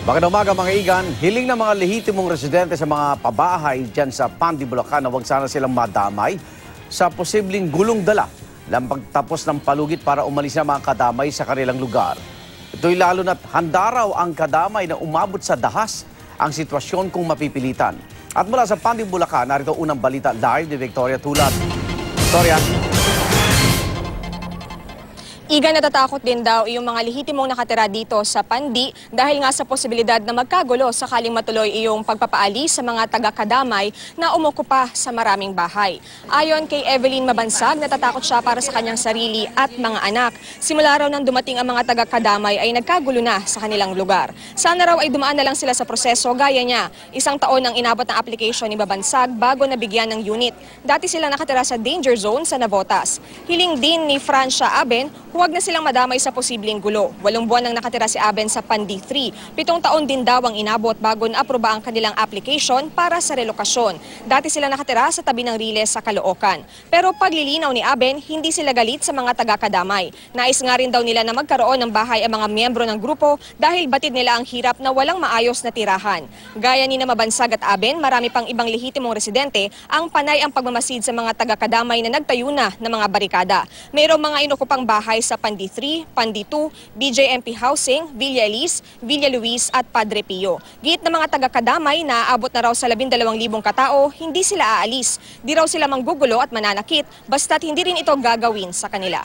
Magandang umaga mga igan, hiling ng mga lehitimong residente sa mga pabahay dyan sa Pandi, Bulacan na huwag sana silang madamay sa posibleng gulong dala ng pagtapos ng palugit para umalis na mga kadamay sa kanilang lugar. Ito'y lalo na't handa raw ang kadamay na umabot sa dahas ang sitwasyon kung mapipilitan. At mula sa Pandi, Bulacan, narito unang balita live ni Victoria Tulad. Victoria. Igan, natatakot din daw yung mga lehitimong nakatira dito sa Pandi dahil nga sa posibilidad na magkagulo sakaling matuloy yung pagpapaalis sa mga taga-kadamay na umukupa sa maraming bahay. Ayon kay Evelyn Mabansag, natatakot siya para sa kanyang sarili at mga anak. Simula raw nang dumating ang mga taga-kadamay ay nagkagulo na sa kanilang lugar. Sana raw ay dumaan na lang sila sa proseso gaya niya. 1 taon ang inabot ng application ni Mabansag bago nabigyan ng unit. Dati sila nakatira sa danger zone sa Navotas. Hiling din ni Francia Aben, huwag na silang madamay sa posibleng gulo. 8 buwan nang nakatira si Aben sa Pandi 3. 7 taon din daw ang inabot bago naaproba ang kanilang application para sa relokasyon. Dati sila nakatira sa tabi ng Riles sa Caloocan. Pero paglilinaw ni Aben, hindi sila galit sa mga taga-kadamay. Nais nga rin daw nila na magkaroon ng bahay ang mga miyembro ng grupo dahil batid nila ang hirap na walang maayos na tirahan. Gaya ni na Mabansag at Aben, marami pang ibang lehitimong residente ang panay ang pagmamasid sa mga taga-kadamay na nagtayo na ng mga barikada. Mayroong mga inukupang bahay sa Pandi 3, Pandi 2, BJMP Housing, Villa Elise, Villa Luis at Padre Pio. Giit ng mga taga-kadamay na aabot na raw sa 12,000 katao, hindi sila aalis. Di raw sila manggugulo at mananakit, basta't hindi rin ito gagawin sa kanila.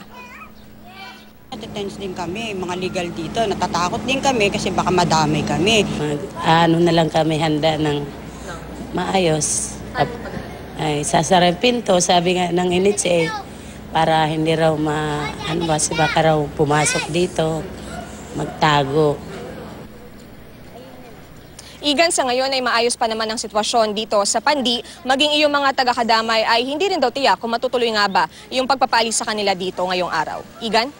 Natatense din kami, mga legal dito. Natatakot din kami kasi baka madamay kami. Ano na lang kami handa ng maayos. Ay, sasara yung pinto, sabi nga ng NHA. Para hindi raw baka raw pumasok dito, magtago. Igan, sa ngayon ay maayos pa naman ang sitwasyon dito sa Pandi, maging iyong mga taga-kadamay ay hindi rin daw tiyak kung matutuloy nga ba yung pagpapaalis sa kanila dito ngayong araw. Igan?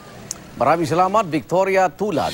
Maraming salamat, Victoria Tulad.